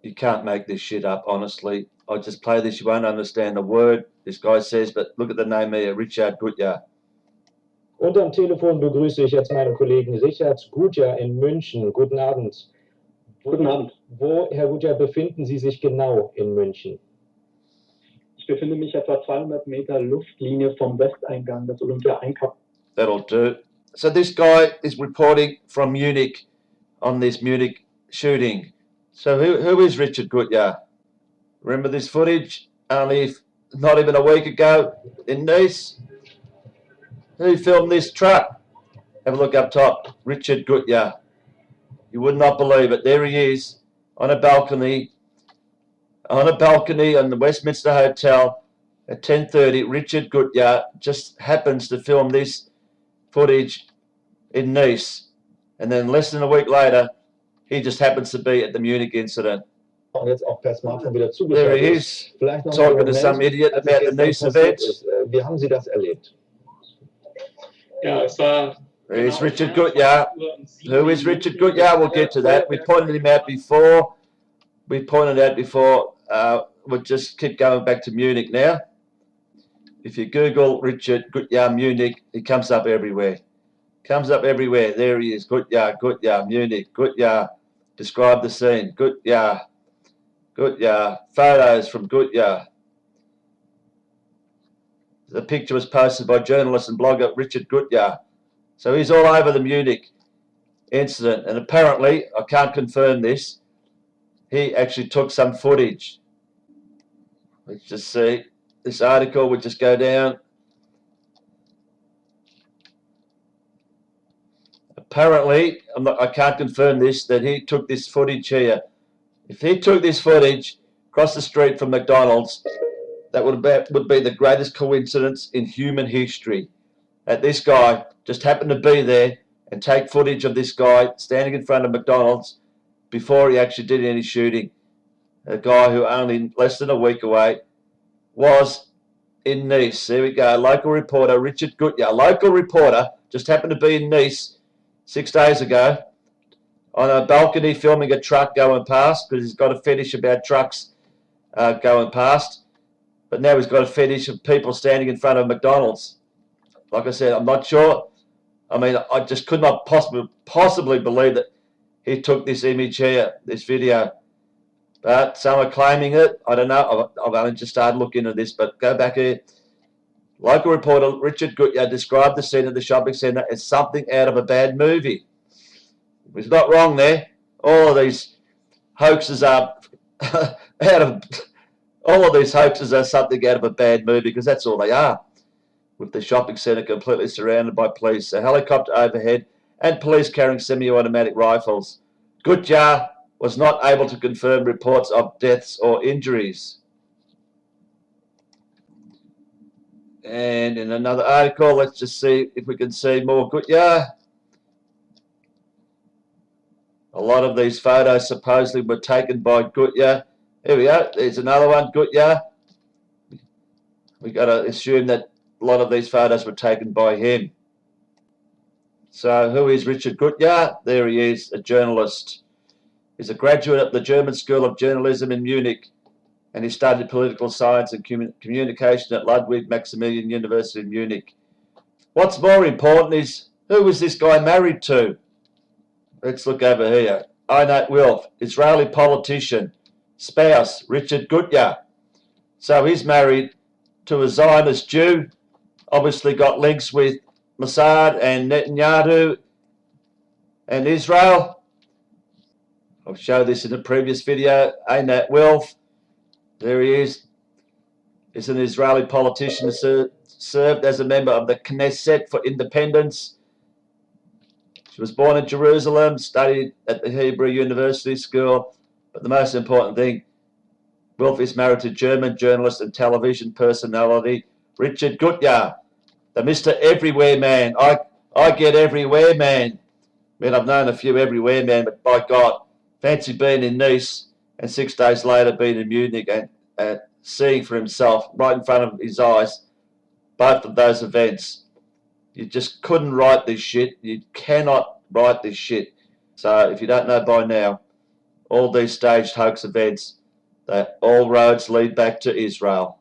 You can't make this shit up, honestly. I just play this, you won't understand a word this guy says, but look at the name here, Richard Gutjahr. Und am Telefon begrüße ich jetzt meinen Kollegen Richard Gutjahr in München. Guten Abend. Guten Abend. Wo, Herr Gutjahr, befinden Sie sich genau in München? Ich befinde mich etwa 200 Meter Luftlinie vom Westeingang des Olympia-Einkaufs. That'll do. So this guy is reporting from Munich on this Munich shooting. So who is Richard Gutjahr? Remember this footage? Only not even a week ago in Nice? Who filmed this truck? Have a look up top. Richard Gutjahr. You would not believe it. There he is on a balcony on the Westminster Hotel at 10:30. Richard Gutjahr just happens to film this footage in Nice. And then less than a week later, he just happens to be at the Munich incident. Jetzt auch per Smartphone wieder There he is, talking to some idiot about the Nice event. Wie haben Sie das erlebt? Ja, es war... There's Richard Gutjahr. Who is Richard Gutjahr? We'll get to that. We pointed him out before. We'll just keep going back to Munich now. If you Google Richard Gutjahr Munich, he comes up everywhere. There he is. Gutjahr, Munich. Gutjahr. Describe the scene. Gutjahr. Photos from Gutjahr. The picture was posted by journalist and blogger Richard Gutjahr. So he's all over the Munich incident. And apparently, I can't confirm this, he actually took some footage. Let's just see. This article would just go down. Apparently, I can't confirm this, that he took this footage here. If he took this footage across the street from McDonald's, that would be the greatest coincidence in human history. That this guy just happened to be there and take footage of this guy standing in front of McDonald's before he actually did any shooting. A guy who only less than a week away was in Nice. There we go. Local reporter Richard Gutjahr. Local reporter just happened to be in Nice 6 days ago on a balcony filming a truck going past, because he's got a fetish about trucks going past. But now he's got a fetish of people standing in front of McDonald's. Like I said, I'm not sure. I mean, I just could not possibly believe that he took this image here, this video. But some are claiming it. I don't know. I've only just started looking at this, but go back here. Local reporter Richard Gutjahr described the scene at the shopping centre as something out of a bad movie. He's not wrong there. All of these hoaxes are something out of a bad movie, because that's all they are. With the shopping centre completely surrounded by police, a helicopter overhead, and police carrying semi-automatic rifles. Gutjahr was not able to confirm reports of deaths or injuries. And in another article, let's just see if we can see more Gutjahr. A lot of these photos supposedly were taken by Gutjahr. Here we go. There's another one, Gutjahr. We got to assume that a lot of these photos were taken by him. So who is Richard Gutjahr? There he is, a journalist. He's a graduate of the German School of Journalism in Munich, and he studied political science and communication at Ludwig Maximilian University in Munich. What's more important is, who was this guy married to? Let's look over here. Einat Wilf, Israeli politician, spouse Richard Gutjahr. So he's married to a Zionist Jew, obviously got links with Mossad and Netanyahu and Israel. I'll show this in a previous video. Einat Wilf, there he is. He's an Israeli politician who served as a member of the Knesset for Independence. She was born in Jerusalem, studied at the Hebrew University School, but the most important thing, Wilf is married to German journalist and television personality Richard Gutjahr, the Mr. Everywhere Man. I get everywhere, man. I mean, I've known a few everywhere men, but by God, fancy being in Nice and 6 days later being in Munich and seeing for himself right in front of his eyes both of those events. You just couldn't write this shit. You cannot write this shit. So if you don't know by now, all these staged hoax events, all roads lead back to Israel.